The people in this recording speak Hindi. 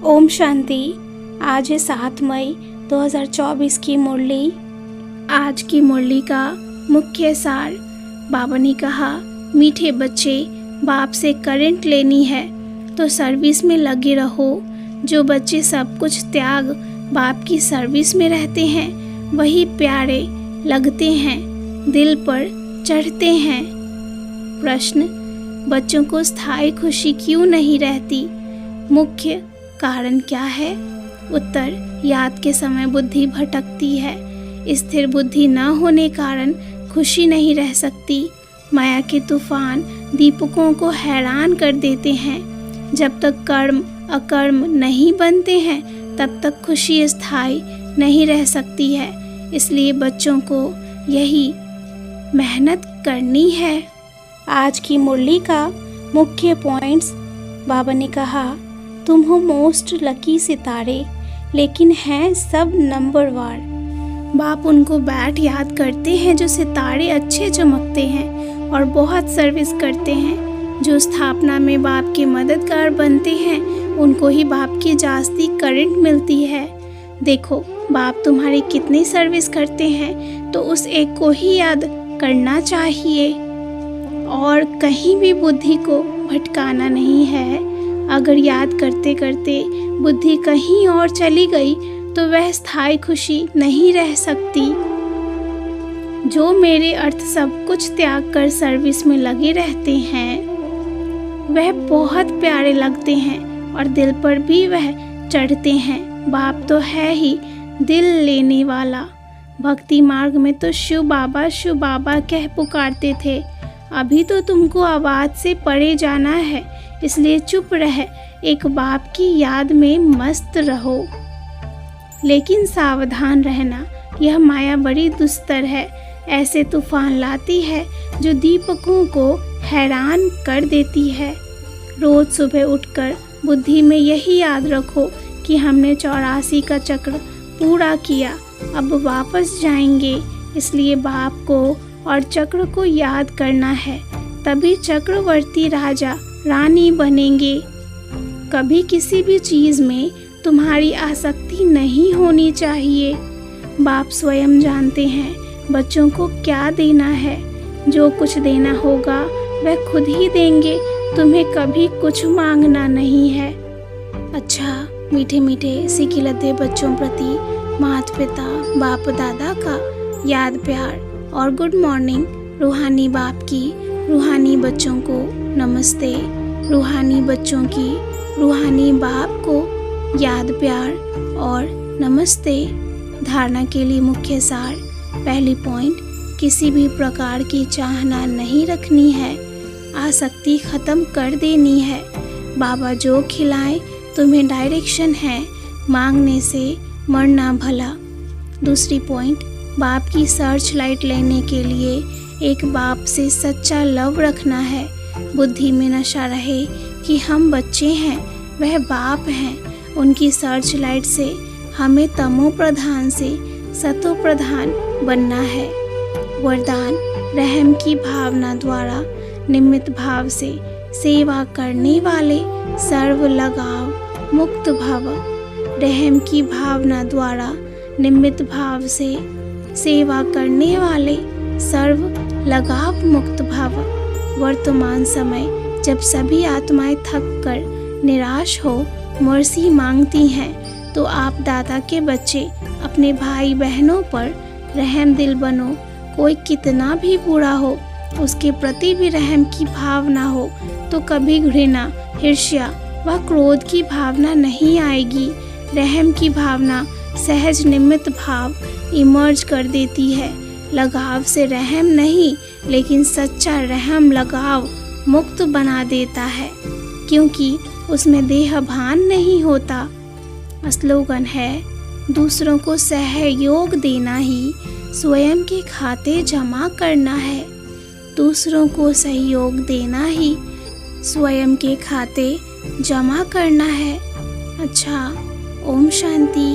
ओम शांति। आज है 7 मई 2024 की मुरली। आज की मुरली का मुख्य सार, बाबा ने कहा, मीठे बच्चे, बाप से करंट लेनी है तो सर्विस में लगे रहो। जो बच्चे सब कुछ त्याग बाप की सर्विस में रहते हैं वही प्यारे लगते हैं, दिल पर चढ़ते हैं। प्रश्न, बच्चों को स्थायी खुशी क्यों नहीं रहती? मुख्य कारण क्या है? उत्तर, याद के समय बुद्धि भटकती है। स्थिर बुद्धि न होने कारण खुशी नहीं रह सकती। माया के तूफान दीपकों को हैरान कर देते हैं। जब तक कर्म अकर्म नहीं बनते हैं तब तक खुशी स्थायी नहीं रह सकती है। इसलिए बच्चों को यही मेहनत करनी है। आज की मुरली का मुख्य पॉइंट्स, बाबा ने कहा, तुम हो मोस्ट लकी सितारे, लेकिन हैं सब नंबरवार। बाप उनको बैठ याद करते हैं जो सितारे अच्छे चमकते हैं और बहुत सर्विस करते हैं। जो स्थापना में बाप के मददगार बनते हैं उनको ही बाप की जास्ती करंट मिलती है। देखो, बाप तुम्हारी कितनी सर्विस करते हैं तो उस एक को ही याद करना चाहिए और कहीं भी बुद्धि को भटकाना नहीं है। अगर याद करते करते बुद्धि कहीं और चली गई तो वह स्थायी खुशी नहीं रह सकती। जो मेरे अर्थ सब कुछ त्याग कर सर्विस में लगे रहते हैं वह बहुत प्यारे लगते हैं और दिल पर भी वह चढ़ते हैं। बाप तो है ही दिल लेने वाला। भक्ति मार्ग में तो शिव बाबा कह पुकारते थे। अभी तो तुमको आवाज से परे जाना है, इसलिए चुप रह, एक बाप की याद में मस्त रहो। लेकिन सावधान रहना, यह माया बड़ी दुस्तर है। ऐसे तूफान लाती है जो दीपकों को हैरान कर देती है। रोज सुबह उठकर बुद्धि में यही याद रखो कि हमने 84 का चक्र पूरा किया, अब वापस जाएंगे। इसलिए बाप को और चक्र को याद करना है, तभी चक्रवर्ती राजा रानी बनेंगे। कभी किसी भी चीज में तुम्हारी आसक्ति नहीं होनी चाहिए। बाप स्वयं जानते हैं बच्चों को क्या देना है। जो कुछ देना होगा वह खुद ही देंगे, तुम्हें कभी कुछ मांगना नहीं है। अच्छा, मीठे मीठे सिकिलते बच्चों प्रति माता पिता बाप दादा का याद प्यार और गुड मॉर्निंग। रूहानी बाप की रूहानी बच्चों को नमस्ते। रूहानी बच्चों की रूहानी बाप को याद प्यार और नमस्ते। धारणा के लिए मुख्य सार, पहली पॉइंट, किसी भी प्रकार की चाहना नहीं रखनी है, आसक्ति खत्म कर देनी है। बाबा जो खिलाए तुम्हें डायरेक्शन है, मांगने से मरना भला। दूसरी पॉइंट, बाप की सर्च लाइट लेने के लिए एक बाप से सच्चा लव रखना है। बुद्धि में नशा रहे कि हम बच्चे हैं, वह बाप हैं। उनकी सर्च लाइट से हमें तमो प्रधान से सतो प्रधान बनना है। वरदान, रहम की भावना द्वारा निमित्त भाव से सेवा करने वाले सर्व लगाव मुक्त भव। रहम की भावना द्वारा निमित्त भाव से सेवा करने वाले सर्व लगाव मुक्त भव। वर्तमान समय जब सभी आत्माएं थक कर निराश हो मर्सी मांगती हैं तो आप दादा के बच्चे अपने भाई बहनों पर रहम दिल बनो। कोई कितना भी बुरा हो उसके प्रति भी रहम की भावना हो तो कभी घृणा, ईर्ष्या व क्रोध की भावना नहीं आएगी। रहम की भावना सहज निमित्त भाव इमर्ज कर देती है। लगाव से रहम नहीं, लेकिन सच्चा रहम लगाव मुक्त बना देता है, क्योंकि उसमें देह भान नहीं होता। स्लोगन है, दूसरों को सहयोग देना ही स्वयं के खाते जमा करना है। दूसरों को सहयोग देना ही स्वयं के खाते जमा करना है। अच्छा, ओम शांति।